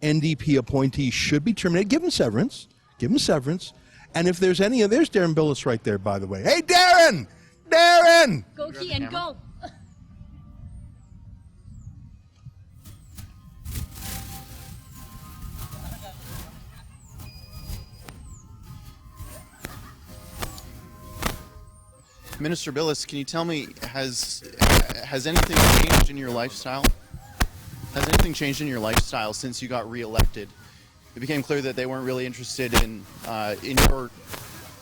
NDP appointee should be terminated. Give him severance. Give him severance. And if there's any, there's Deron Bilous right there, by the way. Hey, Deron! Deron! Go, Keean, go! Minister Bilous, can you tell me, has anything changed in your lifestyle? Has anything changed in your lifestyle since you got re-elected? It became clear that they weren't really interested in your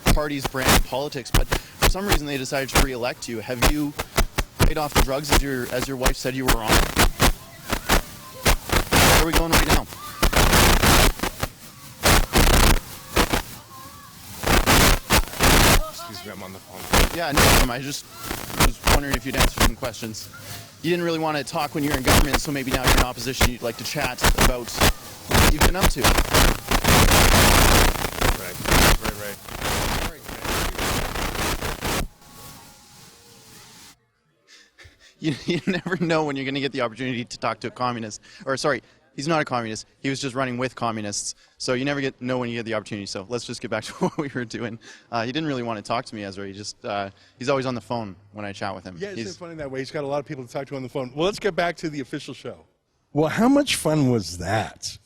party's brand of politics, but for some reason they decided to re-elect you. Have you paid off the drugs as your wife said you were on? Where are we going right now? Excuse me, I'm on the phone. Yeah, no problem. I just was wondering if you'd answer some questions. You didn't really want to talk when you're in government, so maybe now you're in opposition, you'd like to chat about what you've been up to. Right. You never know when you're going to get the opportunity to talk to a communist. Or sorry, he's not a communist. He was just running with communists. So you never know when you get the opportunity. So let's just get back to what we were doing. He didn't really want to talk to me, Ezra. He's always on the phone when I chat with him. Yeah, it's funny that way. He's got a lot of people to talk to on the phone. Well, let's get back to the official show. Well, how much fun was that?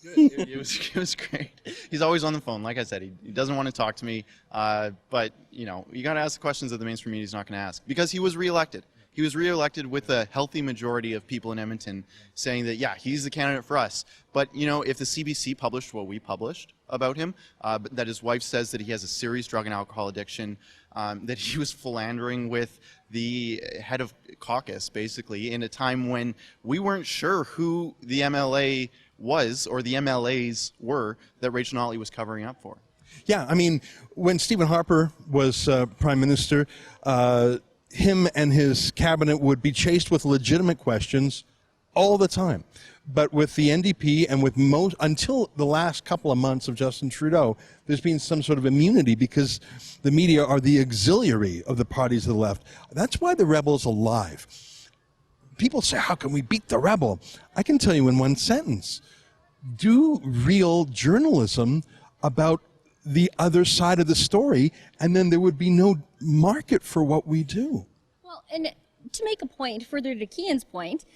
It was great. He's always on the phone. Like I said, he doesn't want to talk to me. But, you got to ask the questions that the mainstream media is not going to ask. Because he was reelected. He was reelected with a healthy majority of people in Edmonton saying that, yeah, he's the candidate for us. But, if the CBC published what we published about him, that his wife says that he has a serious drug and alcohol addiction, that he was philandering with the head of caucus, basically, in a time when we weren't sure who the MLA was or the MLAs were that Rachel Notley was covering up for. Yeah, I mean, when Stephen Harper was Prime Minister, him and his cabinet would be chased with legitimate questions all the time. But with the NDP and with until the last couple of months of Justin Trudeau, there's been some sort of immunity because the media are the auxiliary of the parties of the left. That's why the rebel's alive. People say, how can we beat the rebel? I can tell you in one sentence. Do real journalism about the other side of the story, and then there would be no market for what we do. Well, and to make a point further to Keean's point,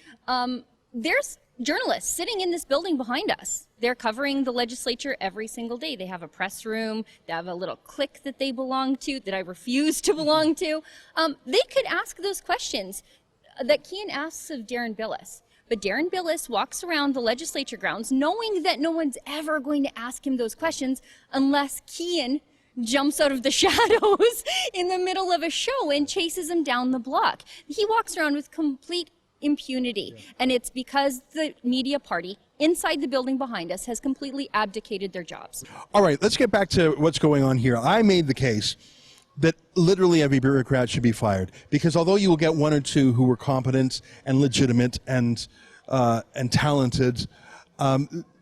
there's journalists sitting in this building behind us. They're covering the legislature every single day. They have a press room. They have a little clique that they belong to that I refuse to belong to. They could ask those questions that Keean asks of Deron Bilous. But Deron Bilous walks around the legislature grounds knowing that no one's ever going to ask him those questions unless Keean jumps out of the shadows in the middle of a show and chases him down the block. He walks around with complete impunity. Yeah. And it's because the media party inside the building behind us has completely abdicated their jobs. All right, let's get back to what's going on here. I made the case that literally every bureaucrat should be fired, because although you will get one or two who were competent and legitimate and talented,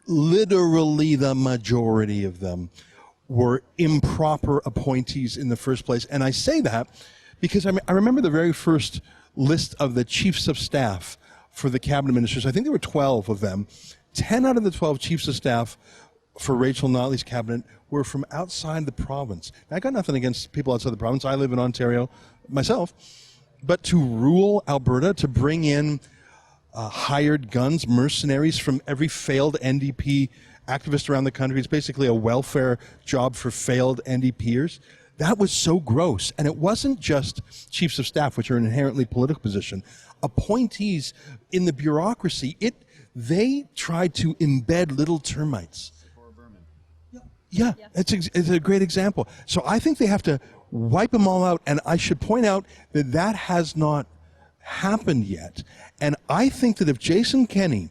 literally the majority of them were improper appointees in the first place. And I say that because I remember the very first list of the chiefs of staff for the cabinet ministers. I think there were 12 of them. 10 out of the 12 chiefs of staff for Rachel Notley's cabinet were from outside the province. Now, I got nothing against people outside the province. I live in Ontario myself. But to rule Alberta, to bring in hired guns, mercenaries from every failed NDP activist around the country, it's basically a welfare job for failed NDPers. That was so gross. And it wasn't just chiefs of staff, which are an inherently political position. Appointees in the bureaucracy, they tried to embed little termites. Yeah, it's a great example. So I think they have to wipe them all out, and I should point out that that has not happened yet. And I think that if Jason Kenney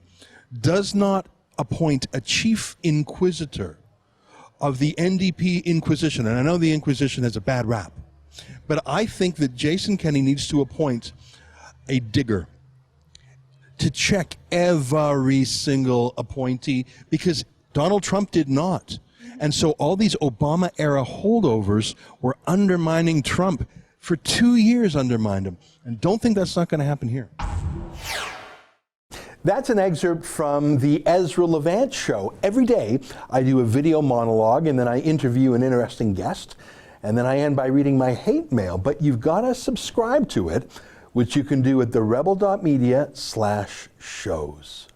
does not appoint a chief inquisitor of the NDP Inquisition, and I know the Inquisition has a bad rap, but I think that Jason Kenney needs to appoint a digger to check every single appointee, because Donald Trump did not. And so all these Obama-era holdovers were undermining Trump for 2 years, undermined him. And don't think that's not going to happen here. That's an excerpt from the Ezra Levant show. Every day I do a video monologue and then I interview an interesting guest. And then I end by reading my hate mail. But you've got to subscribe to it, which you can do at therebel.media/shows.